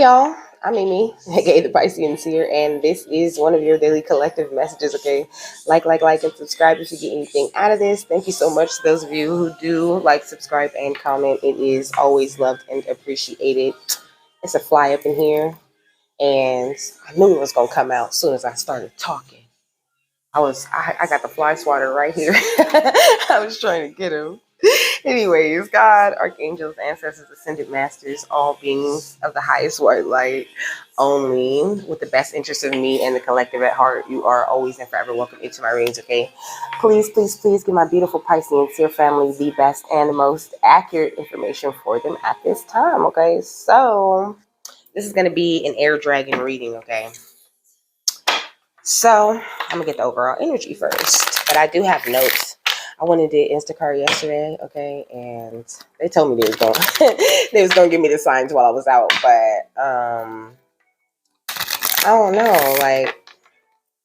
y'all, I'm Mimi, aka the Piscean Seer, and this is one of your daily collective messages, okay? Like, and subscribe if you get anything out of this. Thank you so much to those of you who do like, subscribe, and comment. It is always loved and appreciated. It's a fly up in here, and I knew it was going to come out as soon as I started talking. I got the fly swatter right here. I was trying to get him. Anyways, God, archangels, ancestors, ascended masters, all beings of the highest white light, only with the best interest of me and the collective at heart, you are always and forever welcome into my readings, okay? Please, please, please give my beautiful Piscean Seer family the best and the most accurate information for them at this time, okay? So, this is going to be an air dragon reading, okay? So, I'm going to get the overall energy first, but I do have notes. I went and did Instacart yesterday, okay, and they told me they was going they was gonna give me the signs while I was out, but I don't know, I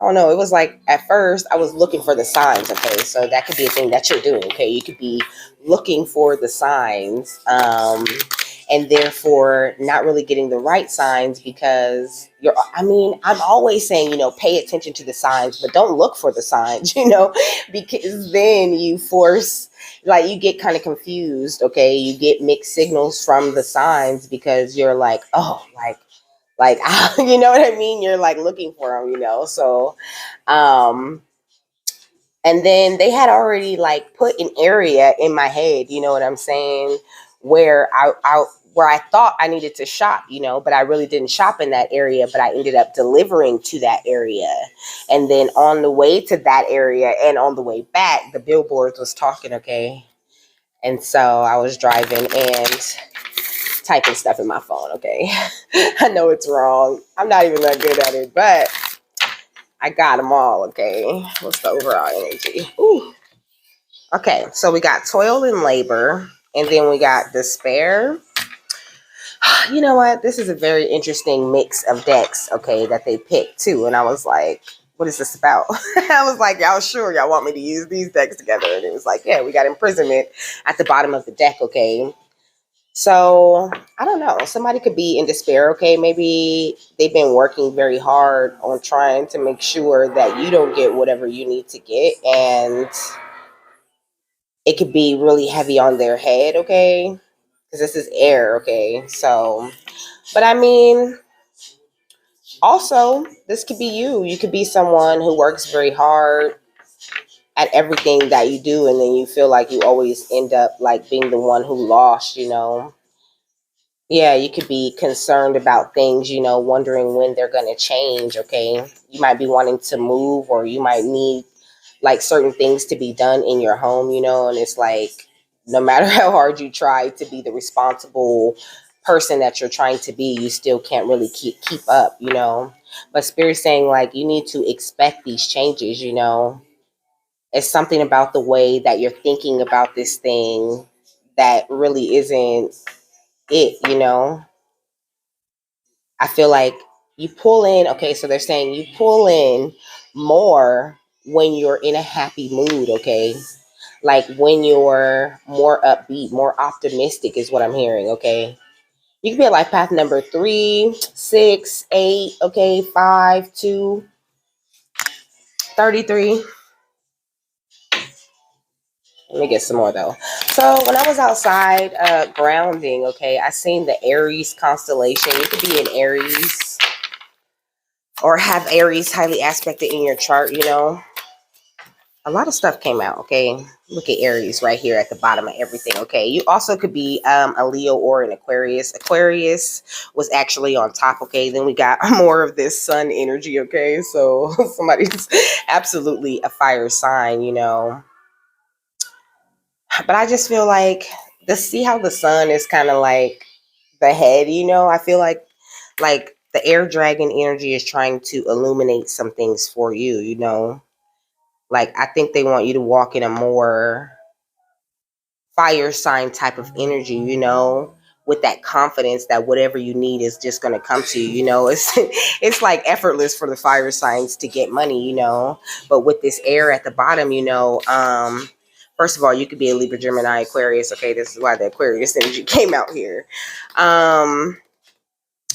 don't know. It was like at first I was looking for the signs, okay, so that could be a thing that you're doing, okay. You could be looking for the signs, and therefore not really getting the right signs because I'm always saying, pay attention to the signs, but don't look for the signs, because then you you get kind of confused, okay? You get mixed signals from the signs because you're like, oh, you know what I mean? You're like looking for them, so, and then they had already like put an area in my head, you know what I'm saying, where I thought I needed to shop, but I really didn't shop in that area, but I ended up delivering to that area. And then on the way to that area and on the way back, the billboards was talking, okay? And so I was driving and typing stuff in my phone, okay? I know it's wrong. I'm not even that good at it, but I got them all, okay? What's the overall energy? Ooh. Okay, so we got toil and labor, and then we got despair. You know what? This is a very interesting mix of decks, okay, that they picked too. And I was like, what is this about? I was like, y'all sure y'all want me to use these decks together? And it was like, yeah, we got imprisonment at the bottom of the deck, okay? So I don't know. Somebody could be in despair, okay? Maybe they've been working very hard on trying to make sure that you don't get whatever you need to get. And it could be really heavy on their head, okay? Because this is air, okay? So, but I mean, also, this could be you. You could be someone who works very hard at everything that you do, and then you feel like you always end up like being the one who lost, Yeah, you could be concerned about things, wondering when they're going to change, okay? You might be wanting to move, or you might need like certain things to be done in your home, and it's like no matter how hard you try to be the responsible person that you're trying to be, you still can't really keep up, But Spirit's saying like you need to expect these changes, It's something about the way that you're thinking about this thing that really isn't it. I feel like you pull in, okay, so they're saying you pull in more when you're in a happy mood, okay? Like when you're more upbeat, more optimistic is what I'm hearing, okay? You could be at life path number 3, 6, 8, okay, 5, 2, 33. Let me get some more though. So when I was outside grounding, okay, I seen the Aries constellation. You could be in Aries or have Aries highly aspected in your chart, A lot of stuff came out, okay? Look at Aries right here at the bottom of everything, okay? You also could be a Leo or an Aquarius. Aquarius was actually on top, okay? Then we got more of this sun energy, okay? So somebody's absolutely a fire sign, But I just feel like see how the sun is kind of like the head, I feel like the air dragon energy is trying to illuminate some things for you, Like I think they want you to walk in a more fire sign type of energy, with that confidence that whatever you need is just going to come to you, It's it's like effortless for the fire signs to get money, But with this air at the bottom, first of all, you could be a Libra, Gemini, Aquarius. Okay, this is why the Aquarius energy came out here.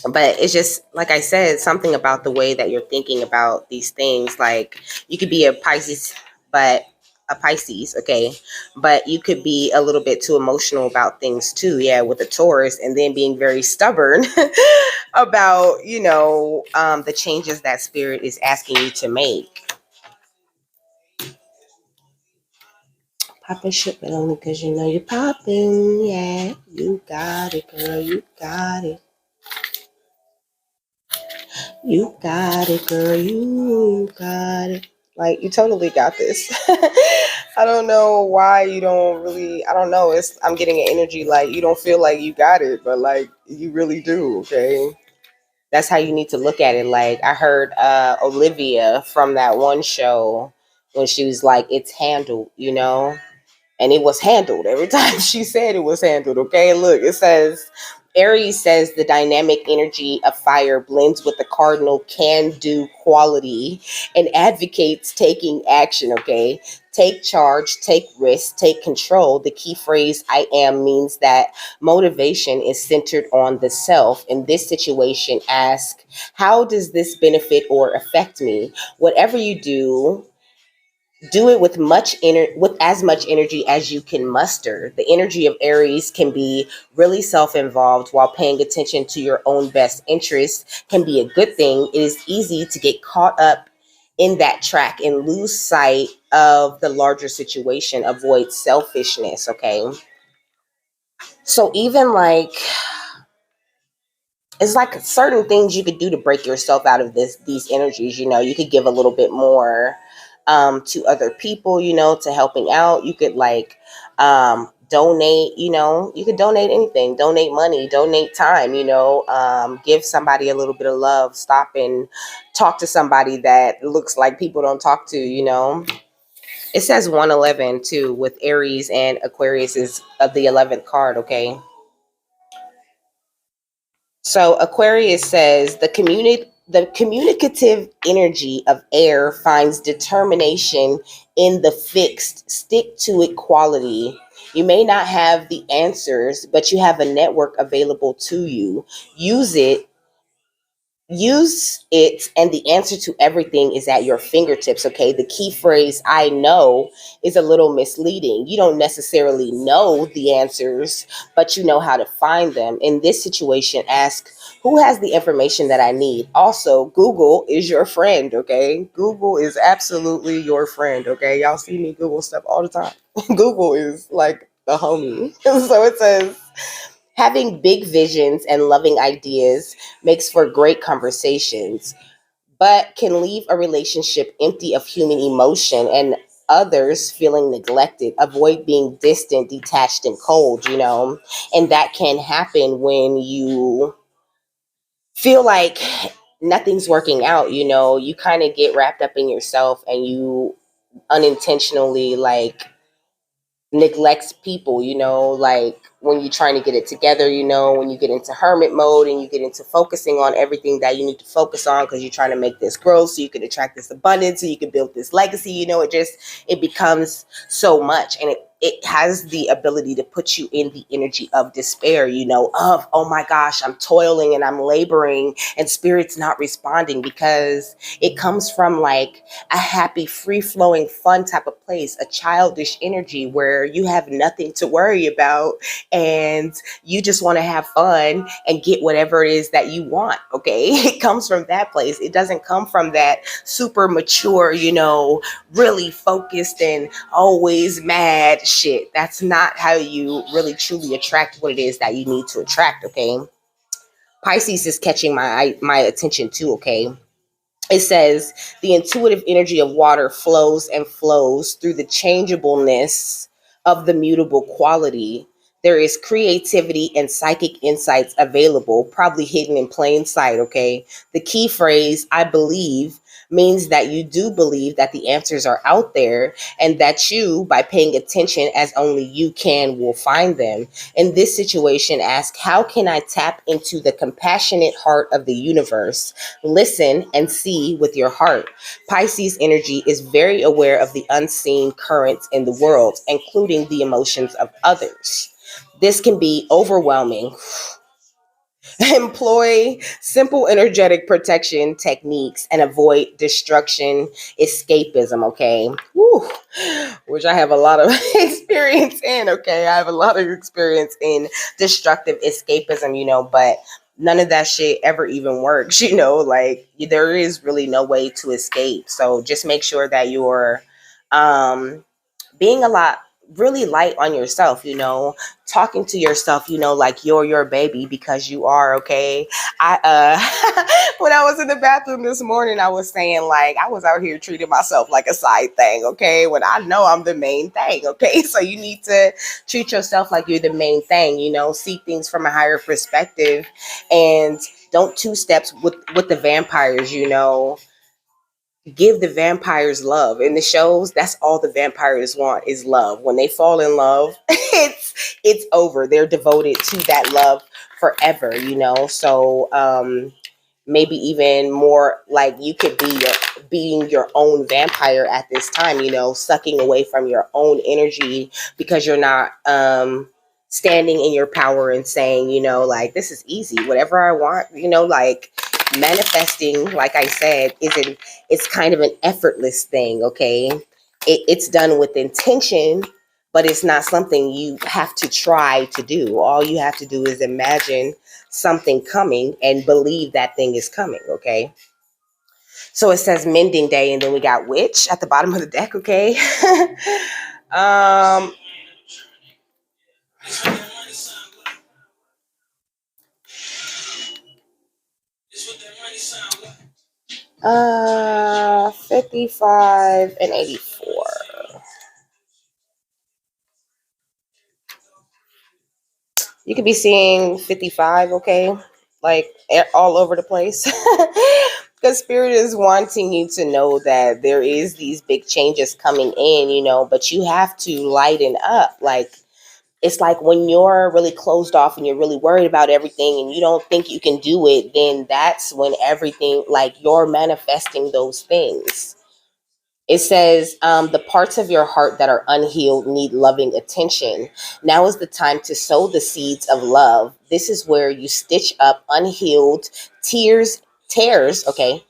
But it's just like I said, something about the way that you're thinking about these things. Like, you could be a Pisces, but a Pisces, okay, but you could be a little bit too emotional about things too, yeah, with a Taurus, and then being very stubborn about, the changes that spirit is asking you to make. Popping shit, but only because you know you're popping, yeah. You got it, girl, you got it. You got it, girl. You got it. Like, you totally got this. I don't know why you don't really. I don't know. I'm getting an energy like you don't feel like you got it, but like you really do. Okay, that's how you need to look at it. Like, I heard Olivia from that one show when she was like, "It's handled," and it was handled every time she said it was handled. Okay, look, it says Aries says the dynamic energy of fire blends with the cardinal can do quality and advocates taking action. Okay, take charge, take risk, take control. The key phrase I am means that motivation is centered on the self. In this situation, ask, how does this benefit or affect me? Whatever you do it with with as much energy as you can muster. The energy of Aries can be really self-involved, while paying attention to your own best interests can be a good thing. It is easy to get caught up in that track and lose sight of the larger situation. Avoid selfishness, okay? So even like, it's like certain things you could do to break yourself out of these energies. You could give a little bit more to other people, to helping out. You could like donate. You could donate anything, donate money, donate time, give somebody a little bit of love, stop and talk to somebody that looks like people don't talk to. It says 111 too, with Aries and Aquarius is of the 11th card. Okay, so Aquarius says the communicative energy of air finds determination in the fixed, stick to it quality. You may not have the answers, but you have a network available to you. Use it and the answer to everything is at your fingertips. Okay, the key phrase I know is a little misleading. You don't necessarily know the answers, but you know how to find them. In this situation, ask, who has the information that I need? Also, Google is your friend. Okay, Google is absolutely your friend. Okay, y'all see me Google stuff all the time. Google is like the homie. So it says, having big visions and loving ideas makes for great conversations, but can leave a relationship empty of human emotion and others feeling neglected. Avoid being distant, detached, and cold, and that can happen when you feel like nothing's working out. You kind of get wrapped up in yourself and you unintentionally like neglects people, like when you're trying to get it together, when you get into hermit mode and you get into focusing on everything that you need to focus on because you're trying to make this growth so you can attract this abundance, so you can build this legacy, it becomes so much, and it has the ability to put you in the energy of despair, of, oh my gosh, I'm toiling and I'm laboring and spirit's not responding, because it comes from like a happy, free flowing, fun type of place, a childish energy where you have nothing to worry about and you just want to have fun and get whatever it is that you want. Okay. It comes from that place. It doesn't come from that super mature, really focused and always mad shit. That's not how you really truly attract what it is that you need to attract. Okay. Pisces is catching my attention too. Okay, it says the intuitive energy of water flows and flows through the changeableness of the mutable quality. There is creativity and psychic insights available, probably hidden in plain sight. Okay. The key phrase, I believe, means that you do believe that the answers are out there and that you, by paying attention as only you can, will find them. In this situation, ask, how can I tap into the compassionate heart of the universe? Listen and see with your heart. Pisces energy is very aware of the unseen currents in the world, including the emotions of others. This can be overwhelming. Employ simple energetic protection techniques and avoid destruction escapism, okay? Woo. Which I have a lot of experience in, okay? I have a lot of experience in destructive escapism, but none of that shit ever even works, like there is really no way to escape. So just make sure that you're um being a lot really light on yourself, talking to yourself, like you're your baby because you are, okay? I when I was in the bathroom this morning, I was saying like I was out here treating myself like a side thing, okay? When I know I'm the main thing, okay? So you need to treat yourself like you're the main thing, see things from a higher perspective and don't two steps with the vampires, give the vampires love in the shows. That's all the vampires want is love. When they fall in love, it's over. They're devoted to that love forever, so maybe even more like you could be being your own vampire at this time, sucking away from your own energy because you're not standing in your power and saying, like this is easy, whatever I want, like manifesting, like I said, isn't it's kind of an effortless thing, okay? It's done with intention, but it's not something you have to try to do. All you have to do is imagine something coming and believe that thing is coming, okay? So it says mending day, and then we got witch at the bottom of the deck, okay? um 55 and 84. You could be seeing 55, okay? Like all over the place. Because spirit is wanting you to know that there is these big changes coming in, but you have to lighten up. Like it's like when you're really closed off and you're really worried about everything and you don't think you can do it, then that's when everything, like you're manifesting those things. It says, the parts of your heart that are unhealed need loving attention. Now is the time to sow the seeds of love. This is where you stitch up unhealed tears, okay?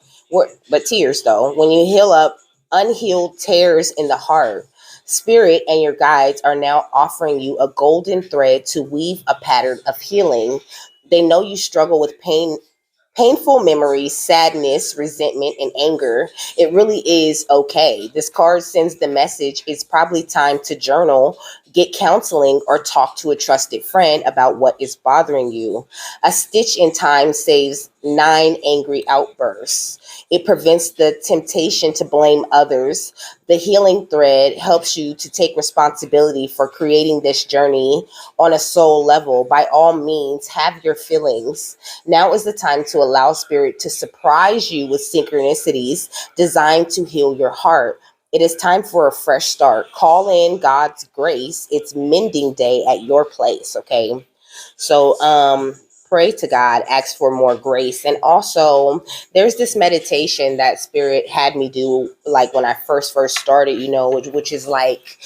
But tears, though. When you heal up unhealed tears in the heart, spirit and your guides are now offering you a golden thread to weave a pattern of healing. They know you struggle with painful memories, sadness, resentment, and anger. It really is okay. This card sends the message it's probably time to journal, get counseling, or talk to a trusted friend about what is bothering you. A stitch in time saves 9 angry outbursts. It prevents the temptation to blame others. The healing thread helps you to take responsibility for creating this journey on a soul level. By all means, have your feelings. Now is the time to allow spirit to surprise you with synchronicities designed to heal your heart. It is time for a fresh start. Call in God's grace. It's mending day at your place, okay? So, pray to God, ask for more grace. And also, there's this meditation that spirit had me do like when I first started, which is like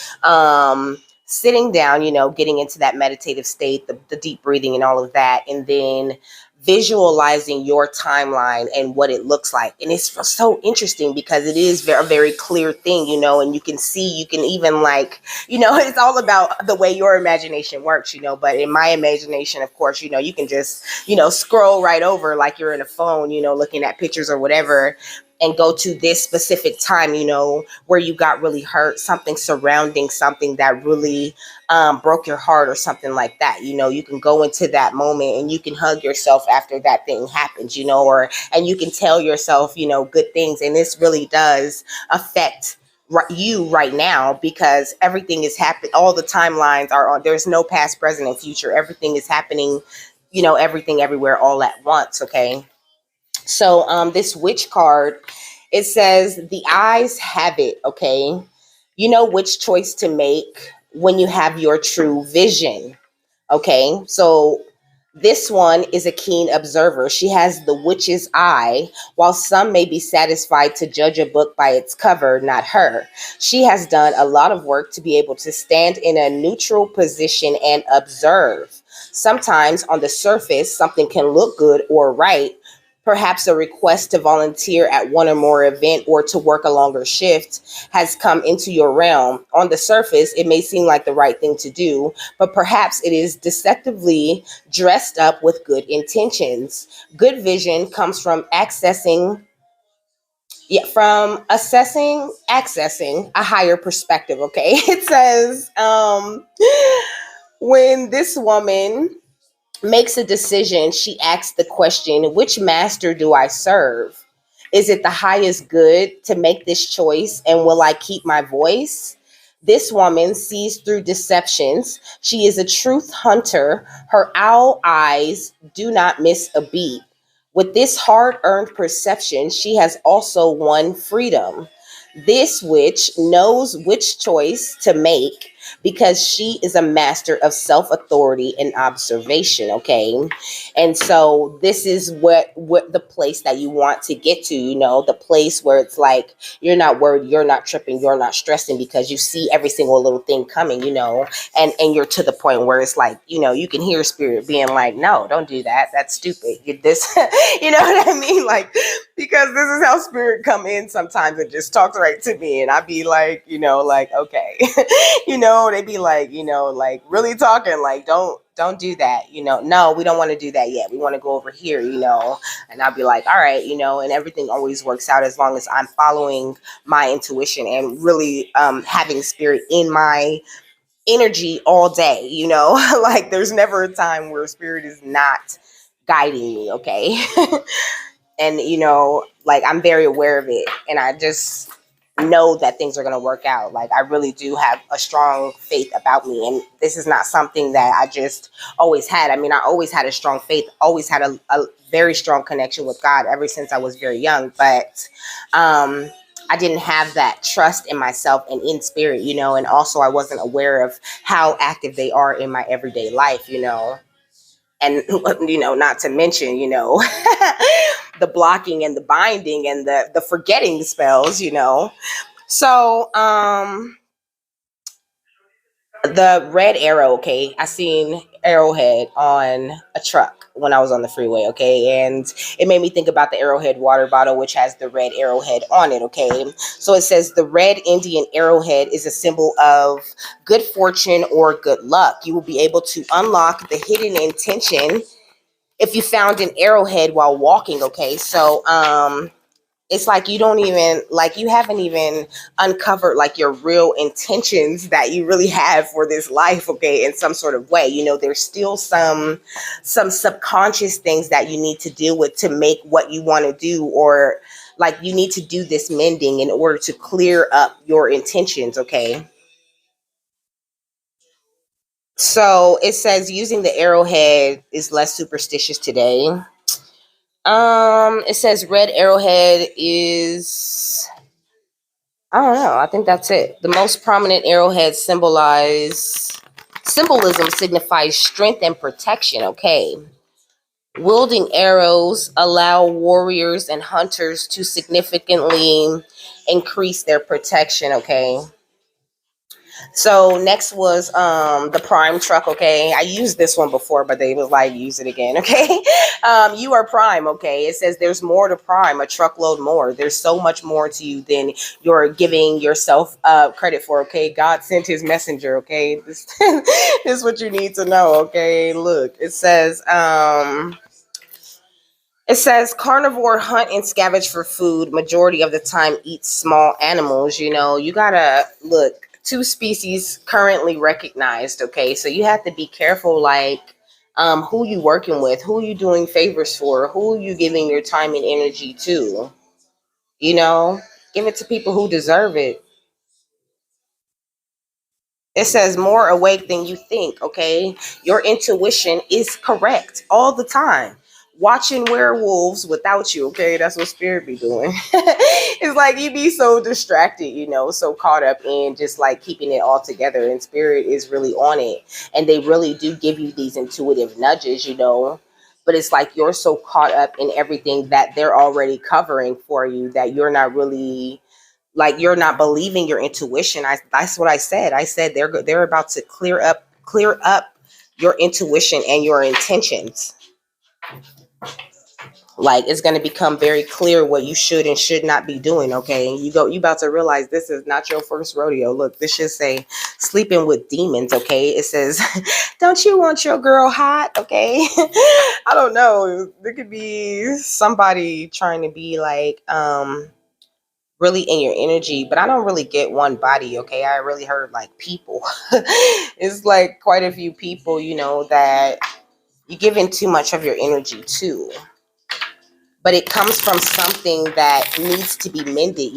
sitting down, getting into that meditative state, the deep breathing and all of that, and then visualizing your timeline and what it looks like. And it's so interesting because it is a very clear thing, and you can see, you can even like, it's all about the way your imagination works, but in my imagination, of course, you can just, scroll right over like you're in a phone, looking at pictures or whatever, and go to this specific time, where you got really hurt, something surrounding something that really broke your heart or something like that. You can go into that moment and you can hug yourself after that thing happens, and you can tell yourself, good things. And this really does affect you right now because everything is happening. All the timelines are on. There's no past, present, and future. Everything is happening, everything everywhere all at once. Okay. So this witch card, it says the eyes have it, okay? You know which choice to make when you have your true vision. Okay? So this one is a keen observer. She has the witch's eye. While some may be satisfied to judge a book by its cover, not her. She has done a lot of work to be able to stand in a neutral position and observe. Sometimes on the surface, something can look good or right. Perhaps a request to volunteer at one or more event or to work a longer shift has come into your realm. On the surface, it may seem like the right thing to do, but perhaps it is deceptively dressed up with good intentions. Good vision comes from accessing a higher perspective. Okay, it says when this woman makes a decision, she asks the question, which master do I serve? Is it the highest good to make this choice? And will I keep my voice? This woman sees through deceptions. She is a truth hunter. Her owl eyes do not miss a beat. With this hard earned perception, she has also won freedom. This witch knows which choice to make because she is a master of self authority and observation. Okay, and so this is what the place that you want to get to. The place where it's like you're not worried, you're not tripping, you're not stressing because you see every single little thing coming. And you're to the point where it's like you can hear spirit being like, no, don't do that, that's stupid, this you know what I mean, like, because this is how spirit come in sometimes and just talks right to me, and I'd be like, like, okay. They be like, like really talking, like, don't do that, no, we don't want to do that yet, we want to go over here, and I'll be like, all right, and everything always works out as long as I'm following my intuition and really having spirit in my energy all day, like there's never a time where spirit is not guiding me. Okay. And like I'm very aware of it, and I just know that things are going to work out. Like I really do have a strong faith about me, and this is not something that I just always had. I mean, I always had a strong faith, always had a very strong connection with God ever since I was very young, but I didn't have that trust in myself and in spirit, and also I wasn't aware of how active they are in my everyday life, and not to mention the blocking and the binding and the forgetting spells. So the red arrow, okay, I seen Arrowhead on a truck when I was on the freeway, okay, and it made me think about the Arrowhead water bottle, which has the red arrowhead on it. Okay, so it says the red Indian arrowhead is a symbol of good fortune or good luck. You will be able to unlock the hidden intention if you found an arrowhead while walking. Okay, so it's like you don't even, like, you haven't even uncovered like your real intentions that you really have for this life. Okay, in some sort of way, there's still some subconscious things that you need to deal with to make what you want to do, or like you need to do this mending in order to clear up your intentions. Okay, so it says using the arrowhead is less superstitious today. It says red arrowhead is, I don't know. I think that's it. The most prominent arrowhead symbolism signifies strength and protection. Okay. Wielding arrows allow warriors and hunters to significantly increase their protection. Okay. So next was the Prime truck. Okay, I used this one before, but they was like, use it again. Okay. You are Prime. Okay, it says there's more to Prime, a truckload more. There's so much more to you than you're giving yourself credit for. Okay, God sent his messenger. Okay, this, this is what you need to know. Okay, look, it says carnivore hunt and scavenge for food. Majority of the time eat small animals. You gotta look. Two species currently recognized. Okay, so you have to be careful, like who you working with, who you doing favors for, who you giving your time and energy to. You know, give it to people who deserve it. It says more awake than you think. Okay, your intuition is correct all the time. Watching werewolves without you. Okay, that's what spirit be doing. It's like you be so distracted, so caught up in just like keeping it all together, and spirit is really on it, and they really do give you these intuitive nudges, but it's like you're so caught up in everything that they're already covering for you that you're not really, like, you're not believing your intuition. That's what I said. I said they're about to clear up your intuition and your intentions. Like, it's going to become very clear what you should and should not be doing. Okay, you about to realize this is not your first rodeo. Look, this should say sleeping with demons. Okay, it says don't you want your girl hot? Okay. I don't know, there could be somebody trying to be like really in your energy, but I don't really get one body. Okay, I really heard like people. It's like quite a few people, that you give in too much of your energy to, but it comes from something that needs to be mended,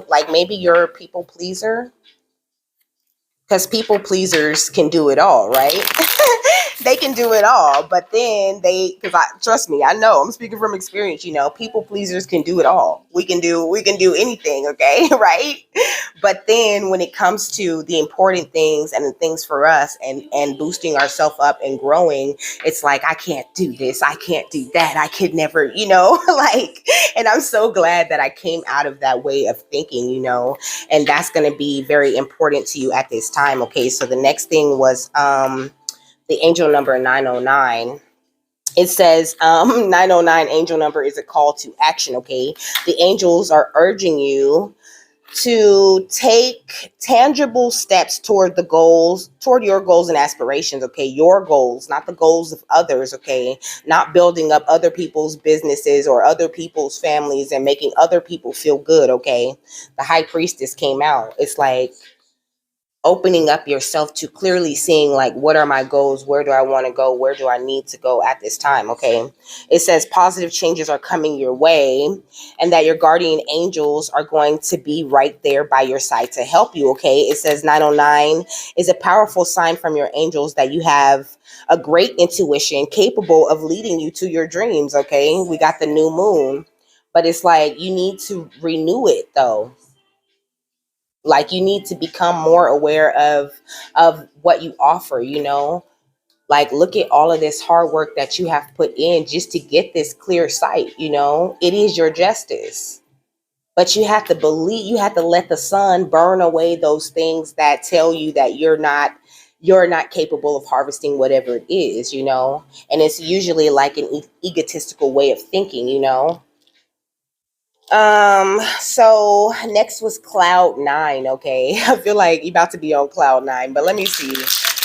like maybe you're a people pleaser, because people pleasers can do it all, right? They can do it all, but then because I trust me, I know, I'm speaking from experience. People pleasers can do it all. We can do anything, okay? Right? But then when it comes to the important things and the things for us, and boosting ourselves up and growing, it's like, I can't do this, I can't do that, I could never, like. And I'm so glad that I came out of that way of thinking, and that's going to be very important to you at this time. Okay, so the next thing was the angel number 909. It says 909 angel number is a call to action. Okay, the angels are urging you to take tangible steps toward your goals and aspirations. Okay, your goals, not the goals of others. Okay, not building up other people's businesses or other people's families and making other people feel good. Okay, the high priestess came out. It's like opening up yourself to clearly seeing, like, what are my goals, where do I want to go, where do I need to go at this time. Okay, it says positive changes are coming your way, and that your guardian angels are going to be right there by your side to help you. Okay, it says 909 is a powerful sign from your angels that you have a great intuition capable of leading you to your dreams. Okay, we got the new moon, but it's like you need to renew it though. Like, you need to become more aware of what you offer. Like, look at all of this hard work that you have put in just to get this clear sight. It is your justice, but you have to believe, you have to let the sun burn away those things that tell you that you're not capable of harvesting whatever it is. And it's usually like an egotistical way of thinking. So next was cloud nine. Okay. I feel like you're about to be on cloud nine, but let me see.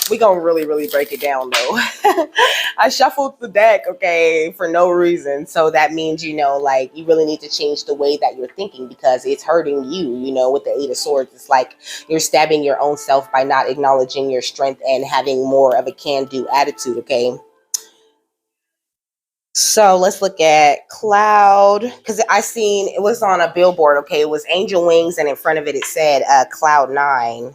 We gonna really, really break it down though. I shuffled the deck, okay, for no reason. So that means, like, you really need to change the way that you're thinking, because it's hurting you, with the Eight of Swords. It's like you're stabbing your own self by not acknowledging your strength and having more of a can-do attitude, okay? So let's look at cloud, because I seen it was on a billboard. Okay, it was angel wings, and in front of it it said cloud nine.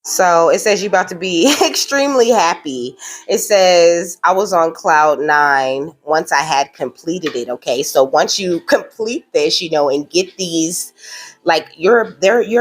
So it says you're about to be extremely happy. It says I was on cloud nine once I had completed it. Okay, so once you complete this, and get these, like, you're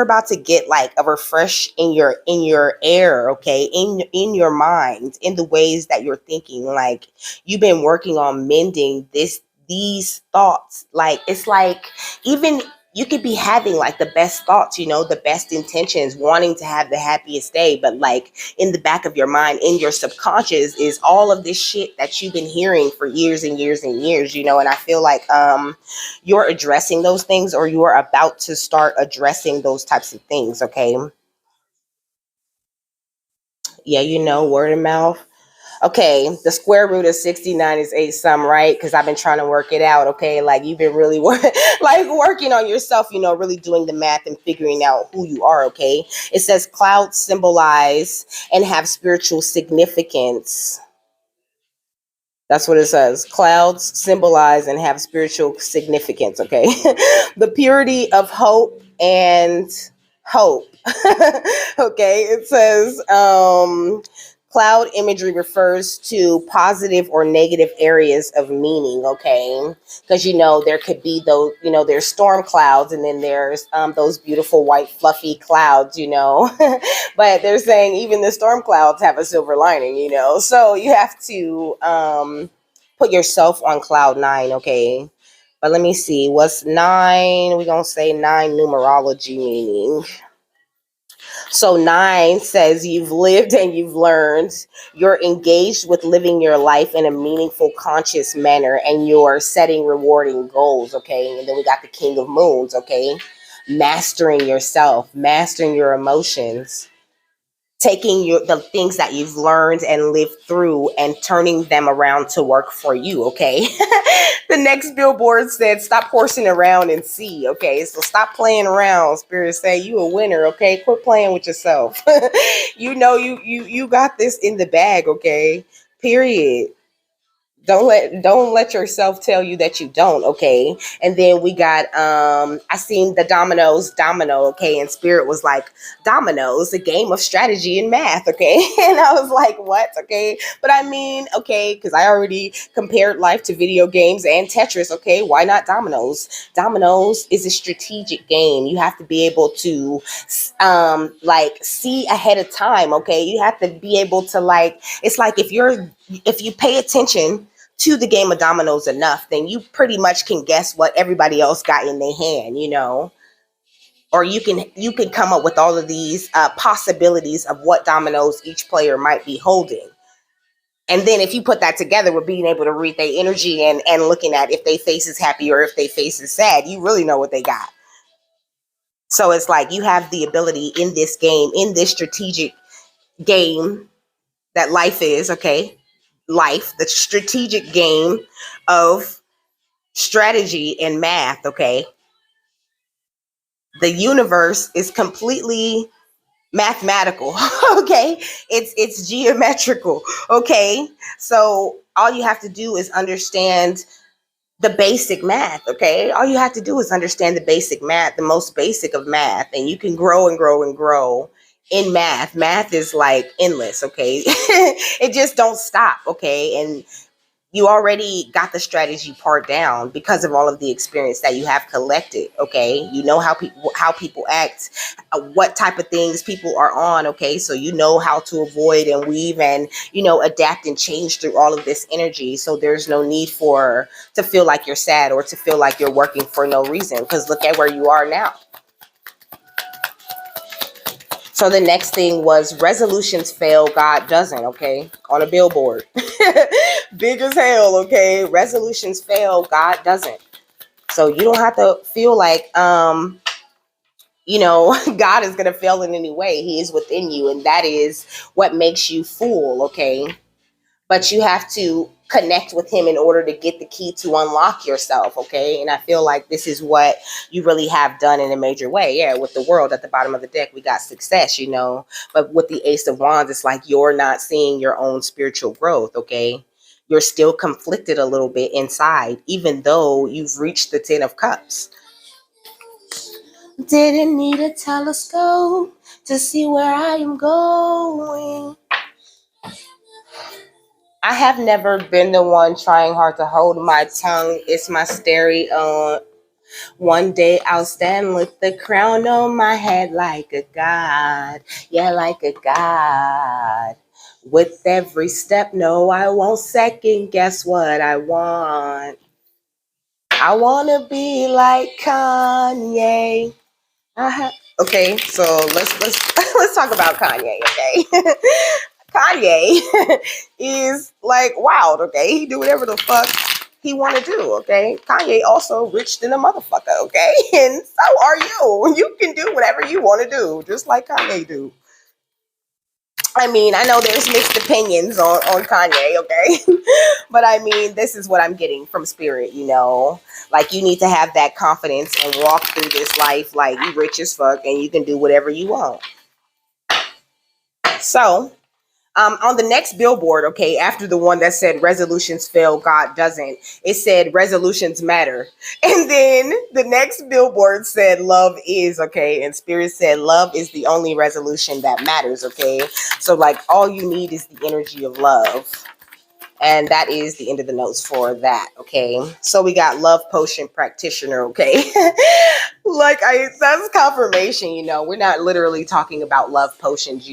about to get like a refresh in your air. Okay, in your mind, in the ways that you're thinking. Like, you've been working on mending these thoughts. Like, it's like, even you could be having like the best thoughts, the best intentions, wanting to have the happiest day, but like in the back of your mind, in your subconscious, is all of this shit that you've been hearing for years and years and years. And I feel like you're addressing those things, or you're about to start addressing those types of things. Okay, yeah, word of mouth. Okay, the square root of 69 is 8 some, right? Because I've been trying to work it out. Okay, like, you've been really like working on yourself, really doing the math and figuring out who you are. Okay, it says clouds symbolize and have spiritual significance. That's what it says. Clouds symbolize and have spiritual significance. Okay, the purity of hope and hope. Okay, it says cloud imagery refers to positive or negative areas of meaning. Okay, because there could be those, there's storm clouds, and then there's those beautiful white fluffy clouds. But they're saying even the storm clouds have a silver lining. So you have to put yourself on cloud nine. Okay, but let me see, what's nine? We're gonna say nine numerology meaning. So 9 says you've lived and you've learned. You're engaged with living your life in a meaningful, conscious manner, and you're setting rewarding goals. Okay. And then we got the King of Moons. Okay. Mastering yourself, mastering your emotions, taking the things that you've learned and lived through and turning them around to work for you. Okay. The next billboard said, stop horsing around and see. Okay. So stop playing around. Spirit say you a winner. Okay. Quit playing with yourself. You know, you got this in the bag. Okay. Period. Don't let yourself tell you that you don't. Okay. And then we got I seen the domino. Okay. And Spirit was like, dominoes, a game of strategy and math. Okay. And I was like, what? Okay. But I mean, okay, because I already compared life to video games and Tetris. Okay. Why not dominoes? Dominoes is a strategic game. You have to be able to like see ahead of time. Okay. You have to be able to, like, it's like if you pay attention to the game of dominoes enough, then you pretty much can guess what everybody else got in their hand, you know, or you can come up with all of these possibilities of what dominoes each player might be holding. And then if you put that together with being able to read their energy and looking at if they face is happy or if they face is sad, you really know what they got. So it's like you have the ability in this game, in this strategic game that life is. Okay. Life, the strategic game of strategy and math. Okay. The universe is completely mathematical. Okay. It's geometrical. Okay. So all you have to do is understand the basic math. Okay. All you have to do is understand the basic math, the most basic of math, and you can grow and grow and grow in math. Math is like endless. Okay. It just don't stop. Okay. And you already got the strategy part down because of all of the experience that you have collected. Okay. You know how people act, what type of things people are on. Okay. So you know how to avoid and weave and, adapt and change through all of this energy. So there's no need to feel like you're sad or to feel like you're working for no reason, because look at where you are now. So the next thing was resolutions fail, God doesn't. Okay. On a billboard. Big as hell. Okay. Resolutions fail, God doesn't. So you don't have to feel like, God is going to fail in any way. He is within you. And that is what makes you full. Okay. But you have to connect with him in order to get the key to unlock yourself. Okay. And I feel like this is what you really have done in a major way. Yeah. With the world at the bottom of the deck, we got success, but with the Ace of Wands, it's like you're not seeing your own spiritual growth. Okay. You're still conflicted a little bit inside, even though you've reached the 10 of Cups. Didn't need a telescope to see where I am going. I have never been the one trying hard to hold my tongue. It's my stereo. One day I'll stand with the crown on my head like a god. Yeah, like a god. With every step, no, I won't second guess what I want. I want to be like Kanye. Okay, so let's talk about Kanye, okay? Kanye is like wild. Okay, he do whatever the fuck he want to do. Okay, Kanye also rich than a motherfucker. Okay, and so are you. You can do whatever you want to do, just like Kanye do. I mean, I know there's mixed opinions on Kanye, okay? But I mean, this is what I'm getting from Spirit, Like, you need to have that confidence and walk through this life like you rich as fuck and you can do whatever you want. So, on the next billboard, okay, after the one that said resolutions fail, God doesn't, it said resolutions matter. And then the next billboard said love is, okay, and Spirit said love is the only resolution that matters, okay? So like all you need is the energy of love. And that is the end of the notes for that. Okay. So we got love potion practitioner. Okay. That's confirmation, we're not literally talking about love potions,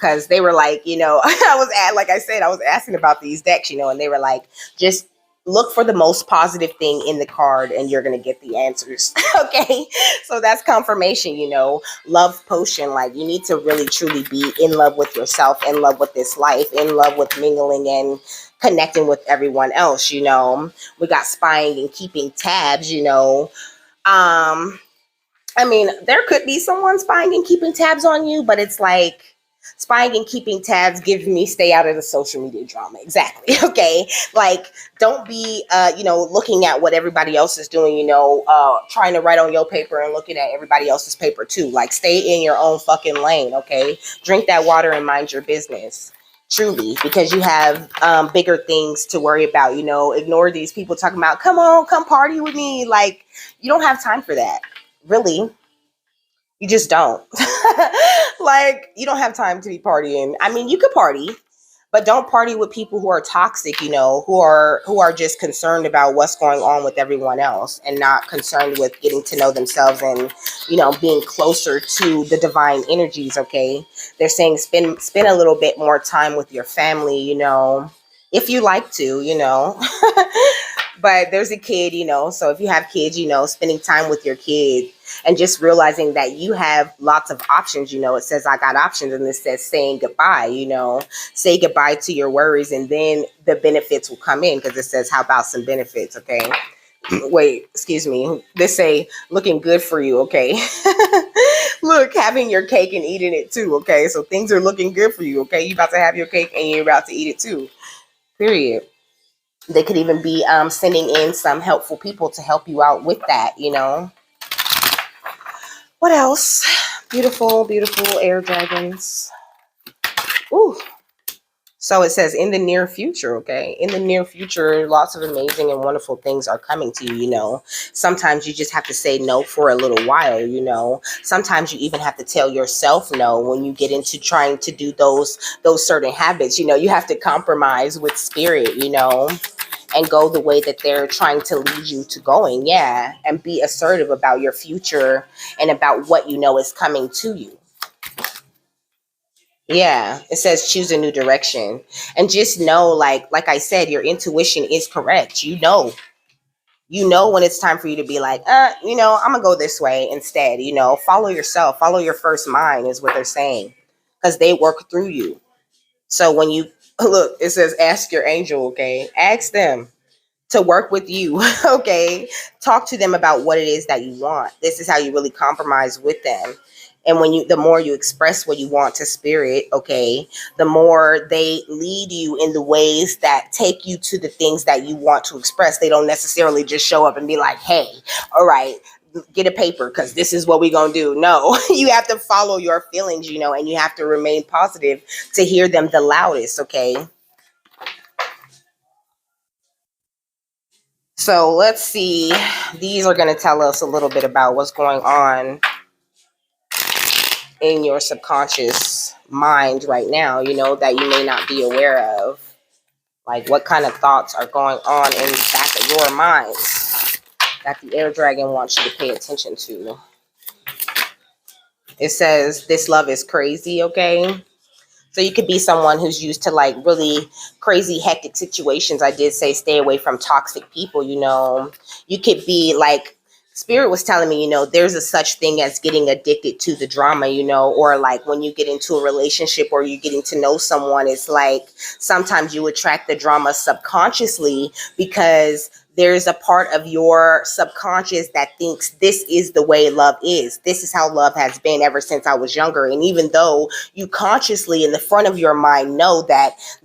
cause they were like, I was asking about these decks, and they were like, just look for the most positive thing in the card and you're going to get the answers. Okay. So that's confirmation, love potion. Like, you need to really truly be in love with yourself, in love with this life, in love with mingling and connecting with everyone else. We got spying and keeping tabs. I mean, there could be someone spying and keeping tabs on you, but it's like spying and keeping tabs gives me stay out of the social media drama. Exactly. Okay. Like, don't be, looking at what everybody else is doing, trying to write on your paper and looking at everybody else's paper too. Like, stay in your own fucking lane. Okay. Drink that water and mind your business. Truly, because you have bigger things to worry about. Ignore these people talking about, come on, come party with me. Like, you don't have time for that. Really, you just don't. Like, you don't have time to be partying. I mean, you could party, but don't party with people who are toxic, who are just concerned about what's going on with everyone else and not concerned with getting to know themselves and, being closer to the divine energies. Okay. They're saying spend a little bit more time with your family, if you like to, but there's a kid, so if you have kids, spending time with your kid and just realizing that you have lots of options. It says I got options, and it says saying goodbye. Say goodbye to your worries, and then the benefits will come in, because it says how about some benefits. Okay. Wait, excuse me. They say looking good for you. Okay. Look, having your cake and eating it too. Okay. So things are looking good for you. Okay. You about to have your cake and you're about to eat it too. Period. They could even be sending in some helpful people to help you out with that. What else? Beautiful, beautiful air dragons. Ooh. So it says in the near future, okay? In the near future, lots of amazing and wonderful things are coming to you. Sometimes you just have to say no for a little while. Sometimes you even have to tell yourself no when you get into trying to do those certain habits. You have to compromise with spirit, and go the way that they're trying to lead you to going. Yeah. And be assertive about your future and about what is coming to you. Yeah, it says choose a new direction, and just know, like I said, your intuition is correct. When it's time for you to be like, I'm gonna go this way instead. Follow yourself, follow your first mind is what they're saying, because they work through you. So when you look, it says ask your angel. Okay, ask them to work with you. Okay, talk to them about what it is that you want. This is how you really compromise with them. And the more you express what you want to spirit, okay, the more they lead you in the ways that take you to the things that you want to express. They don't necessarily just show up and be like, hey, all right, get a paper because this is what we're going to do. No, you have to follow your feelings, and you have to remain positive to hear them the loudest. Okay. So let's see. These are going to tell us a little bit about what's going on in your subconscious mind right now, that you may not be aware of. Like, what kind of thoughts are going on in the back of your mind that the air dragon wants you to pay attention to. It says this love is crazy, okay? So you could be someone who's used to like really crazy, hectic situations. I did say stay away from toxic people, You could be like, Spirit was telling me, there's a such thing as getting addicted to the drama, or like when you get into a relationship or you're getting to know someone, it's like sometimes you attract the drama subconsciously because there's a part of your subconscious that thinks this is the way love is. This is how love has been ever since I was younger. And even though you consciously in the front of your mind know that's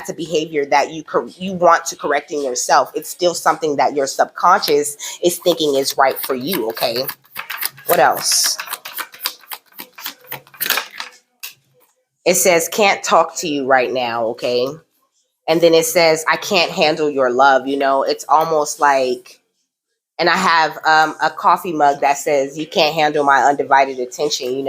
a behavior that you want to correct in yourself, it's still something that your subconscious is thinking is right for you. Okay. What else? It says can't talk to you right now. Okay. And then it says, I can't handle your love. It's almost like, and I have a coffee mug that says, you can't handle my undivided attention.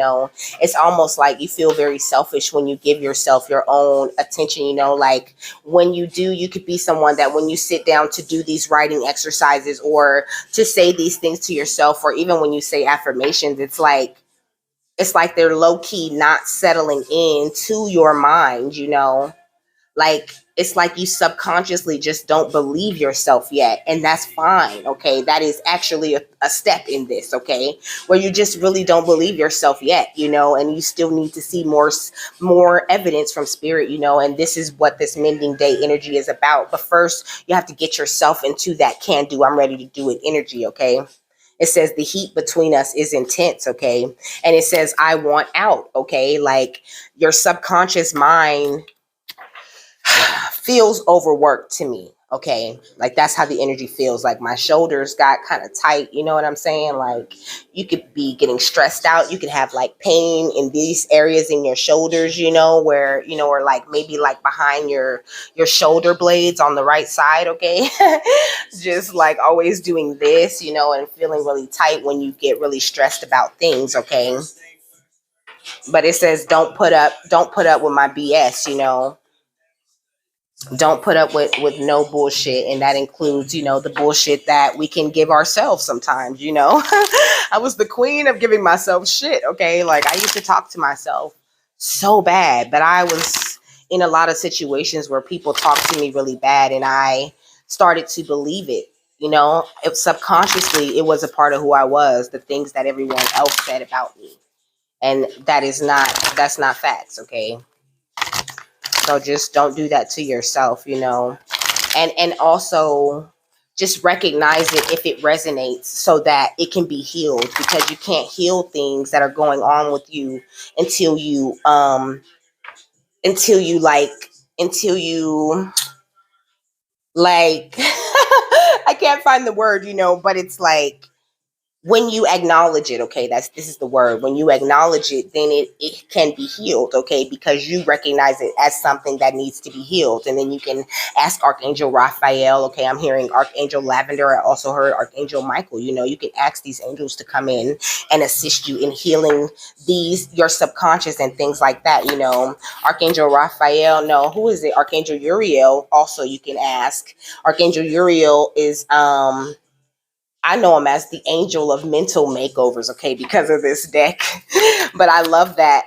It's almost like you feel very selfish when you give yourself your own attention. Like when you do, you could be someone that when you sit down to do these writing exercises or to say these things to yourself, or even when you say affirmations, it's like they're low key not settling in to your mind, Like, it's like you subconsciously just don't believe yourself yet. And that's fine. Okay. That is actually a step in this. Okay. Where you just really don't believe yourself yet, and you still need to see more evidence from spirit, and this is what this mending day energy is about. But first, you have to get yourself into that can do, I'm ready to do it energy. Okay. It says the heat between us is intense. Okay. And it says, I want out. Okay. Like, your subconscious mind feels overworked to me. Okay. Like, that's how the energy feels. Like, my shoulders got kind of tight. You know what I'm saying? Like, you could be getting stressed out. You could have like pain in these areas in your shoulders, where, or like maybe like behind your shoulder blades on the right side. Okay. Just like always doing this, and feeling really tight when you get really stressed about things. Okay. But it says, don't put up with my BS. Don't put up with no bullshit, and that includes the bullshit that we can give ourselves sometimes. I was the queen of giving myself shit. Okay. Like, I used to talk to myself so bad, but I was in a lot of situations where people talked to me really bad, and I started to believe it. Subconsciously, it was a part of who I was, the things that everyone else said about me, and that's not facts. Okay. So just don't do that to yourself, and also just recognize it if it resonates, so that it can be healed, because you can't heal things that are going on with you until you I can't find the word, but it's like, when you acknowledge it. Okay, this is the word. When you acknowledge it, then it can be healed. Okay, because you recognize it as something that needs to be healed. And then you can ask Archangel Raphael. Okay, I'm hearing Archangel Lavender. I also heard Archangel Michael. You can ask these angels to come in and assist you in healing your subconscious and things like that. Archangel Raphael, no, who is it? Archangel Uriel. Also, you can ask. Archangel Uriel is I know him as the angel of mental makeovers, okay, because of this deck. But I love that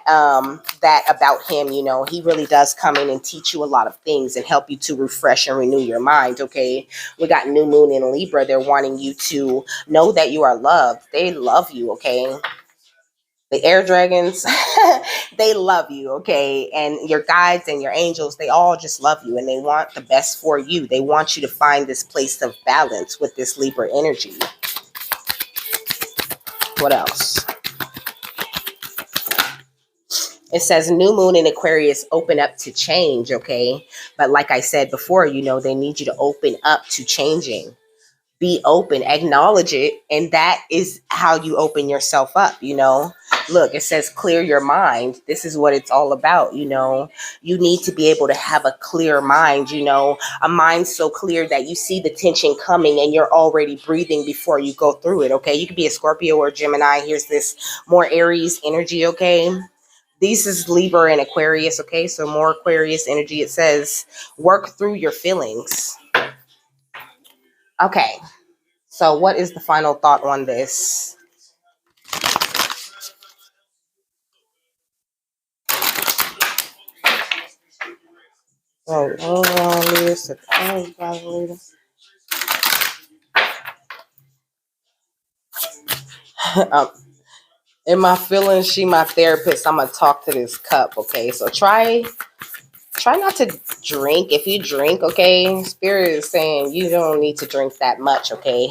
about him. He really does come in and teach you a lot of things and help you to refresh and renew your mind. Okay. We got new moon in Libra. They're wanting you to know that you are loved. They love you. Okay. The air dragons, they love you. Okay. And your guides and your angels, they all just love you, and they want the best for you. They want you to find this place of balance with this Libra energy. What else? It says new moon in Aquarius, open up to change. Okay. But like I said before, they need you to open up to changing. Be open, acknowledge it, and that is how you open yourself up. Look, it says clear your mind. This is what it's all about. You need to be able to have a clear mind, a mind so clear that you see the tension coming and you're already breathing before you go through it. Okay. You could be a Scorpio or Gemini. Here's this more Aries energy. Okay. This is Libra and Aquarius. Okay. So more Aquarius energy. It says work through your feelings. Okay. So what is the final thought on this? In my feelings, she my therapist. I'm gonna talk to this cup. Okay, so try not to drink. If you drink, okay, spirit is saying you don't need to drink that much. Okay.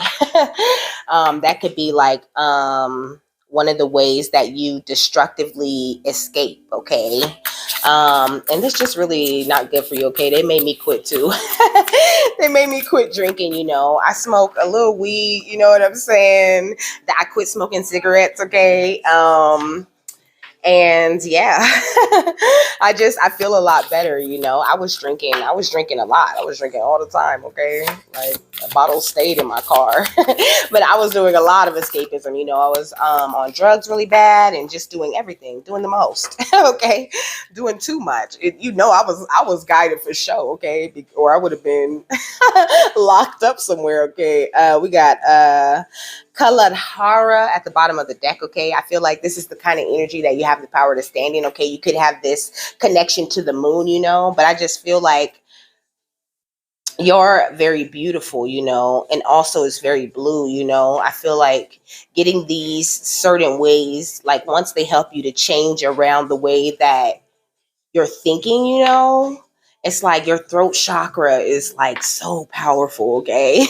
That could be like one of the ways that you destructively escape. Okay. And it's just really not good for you. Okay. They made me quit too. They made me quit drinking. I smoke a little weed, you know what I'm saying? That I quit smoking cigarettes. Okay. And yeah, I feel a lot better. I was drinking a lot. I was drinking all the time. Okay. Like, a bottle stayed in my car, but I was doing a lot of escapism. I was on drugs really bad and just doing everything, doing the most. Okay. Doing too much. I was guided for show. Okay. Or I would have been locked up somewhere. Okay. We got Kaladhara at the bottom of the deck, okay? I feel like this is the kind of energy that you have the power to stand in, okay? You could have this connection to the moon, but I just feel like you're very beautiful, and also it's very blue, I feel like getting these certain ways, like once they help you to change around the way that you're thinking, it's like your throat chakra is like so powerful, okay?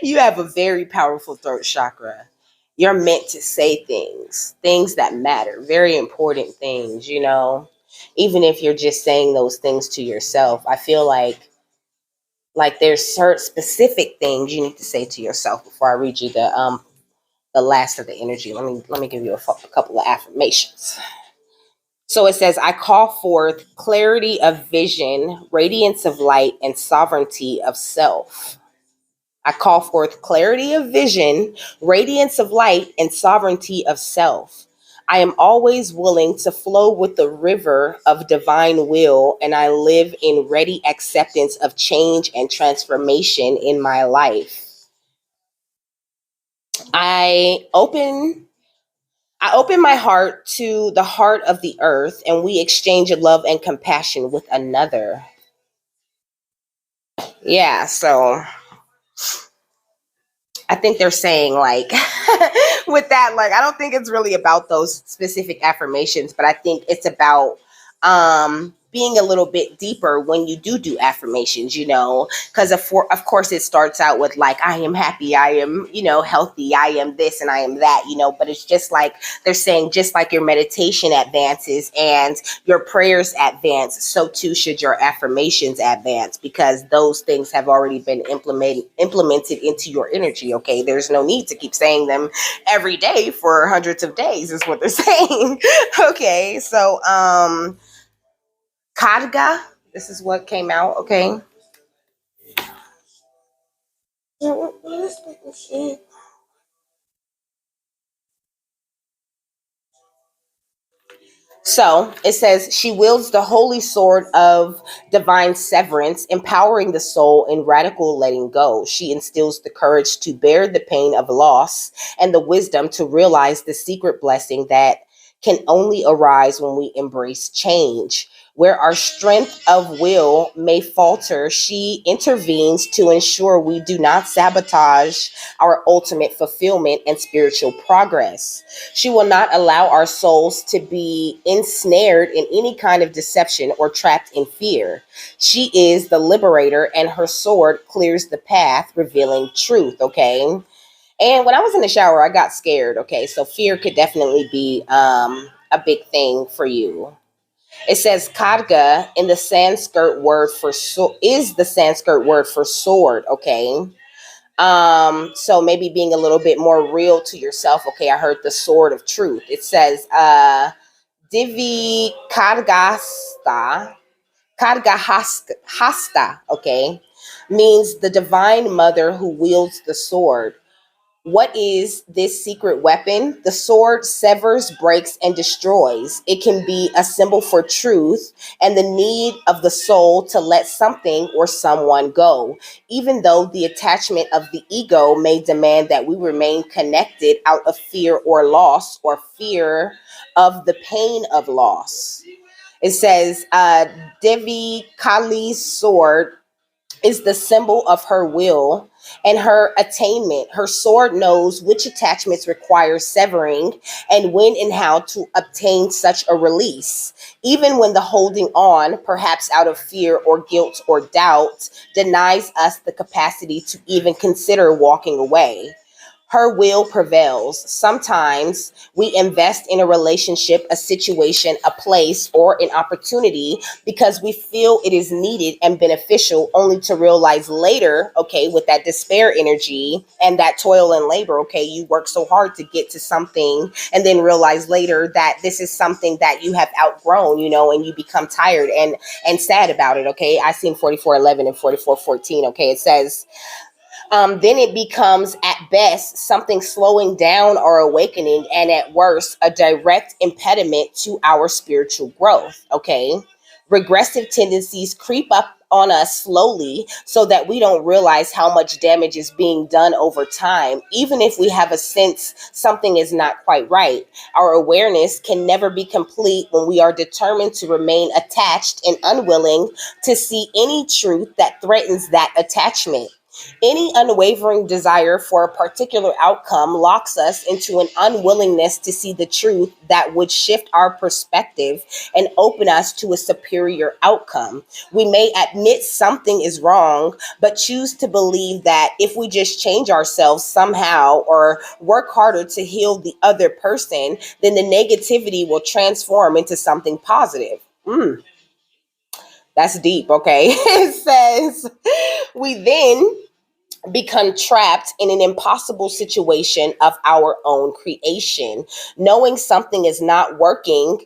You have a very powerful throat chakra. You're meant to say things that matter, very important things, even if you're just saying those things to yourself. I feel like there's certain specific things you need to say to yourself before I read you the last of the energy. Let me give you a couple of affirmations. So it says, I call forth clarity of vision, radiance of light, and sovereignty of self. I call forth clarity of vision, radiance of light, and sovereignty of self. I am always willing to flow with the river of divine will, and I live in ready acceptance of change and transformation in my life. I open I open my heart to the heart of the earth, and we exchange love and compassion with another. Yeah, so I think they're saying like with that, like I don't think it's really about those specific affirmations, but I think it's about being a little bit deeper when you do affirmations, because of course it starts out with like I am happy, I am, healthy, I am this and I am that, but it's just like they're saying, just like your meditation advances and your prayers advance, so too should your affirmations advance, because those things have already been implemented into your energy. Okay, there's no need to keep saying them every day for hundreds of days, is what they're saying. Okay, so Kadga, this is what came out. Okay. So it says, she wields the holy sword of divine severance, empowering the soul in radical letting go. She instills the courage to bear the pain of loss and the wisdom to realize the secret blessing that can only arise when we embrace change. Where our strength of will may falter, she intervenes to ensure we do not sabotage our ultimate fulfillment and spiritual progress. She will not allow our souls to be ensnared in any kind of deception or trapped in fear. She is the liberator, and her sword clears the path, revealing truth. Okay. And when I was in the shower, I got scared. Okay. So fear could definitely be a big thing for you. It says Khadga in the Sanskrit word for is the Sanskrit word for sword. Okay. So maybe being a little bit more real to yourself. Okay, I heard the sword of truth. It says Divi Kadgahasta, okay, means the divine mother who wields the sword. What is this secret weapon? The sword severs, breaks, and destroys. It can be a symbol for truth and the need of the soul to let something or someone go, even though the attachment of the ego may demand that we remain connected out of fear or loss, or fear of the pain of loss. It says, Devi Kali's sword is the symbol of her will and her attainment. Her sword knows which attachments require severing and when and how to obtain such a release. Even when the holding on, perhaps out of fear or guilt or doubt, denies us the capacity to even consider walking away. Her will prevails. Sometimes we invest in a relationship, a situation, a place, or an opportunity because we feel it is needed and beneficial, only to realize later, okay, with that despair energy and that toil and labor, okay, you work so hard to get to something and then realize later that this is something that you have outgrown, and you become tired and sad about it, okay? I seen 44:11 and 44:14, okay? It says, then it becomes at best something slowing down or awakening, and at worst a direct impediment to our spiritual growth. Okay, Regressive tendencies creep up on us slowly so that we don't realize how much damage is being done over time, even if we have a sense something is not quite right. Our awareness can never be complete when we are determined to remain attached and unwilling to see any truth that threatens that attachment. Any unwavering desire for a particular outcome locks us into an unwillingness to see the truth that would shift our perspective and open us to a superior outcome. We may admit something is wrong, but choose to believe that if we just change ourselves somehow or work harder to heal the other person, then the negativity will transform into something positive. That's deep, okay? It says, we then become trapped in an impossible situation of our own creation, knowing something is not working.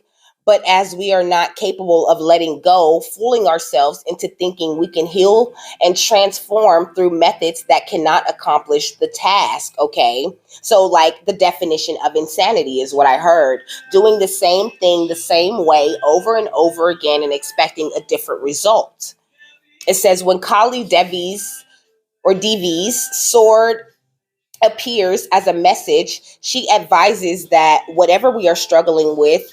But as we are not capable of letting go, fooling ourselves into thinking we can heal and transform through methods that cannot accomplish the task. Okay. So, like, the definition of insanity is what I heard: doing the same thing the same way over and over again and expecting a different result. It says, when Kali Devi's sword appears as a message, she advises that whatever we are struggling with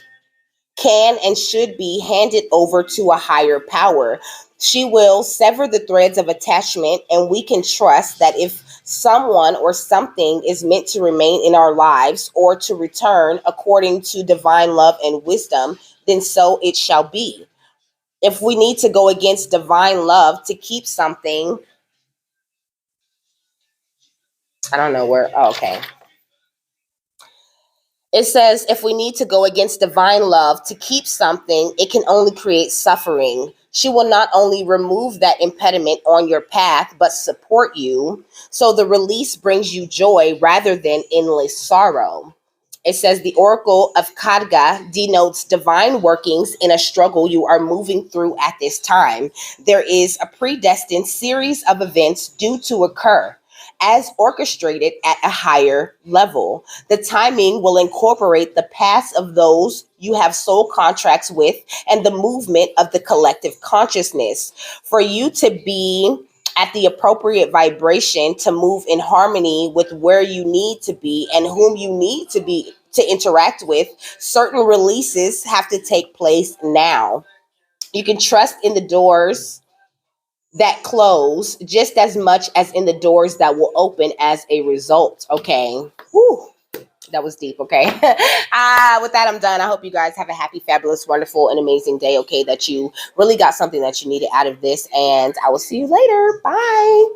can and should be handed over to a higher power. She will sever the threads of attachment, and we can trust that if someone or something is meant to remain in our lives or to return according to divine love and wisdom, then so it shall be. If we need to go against divine love to keep something, I don't know where. Oh, okay. It says if we need to go against divine love to keep something, it can only create suffering. She will not only remove that impediment on your path, but support you. So the release brings you joy rather than endless sorrow. It says the Oracle of Khadga denotes divine workings in a struggle you are moving through at this time. There is a predestined series of events due to occur, as orchestrated at a higher level. The timing will incorporate the paths of those you have soul contracts with and the movement of the collective consciousness. For you to be at the appropriate vibration to move in harmony with where you need to be and whom you need to be to interact with, certain releases have to take place now. You can trust in the doors that close just as much as in the doors that will open as a result. Okay. Whew. That was deep. Okay. With that, I'm done. I hope you guys have a happy, fabulous, wonderful, and amazing day. Okay. That you really got something that you needed out of this. And I will see you later. Bye.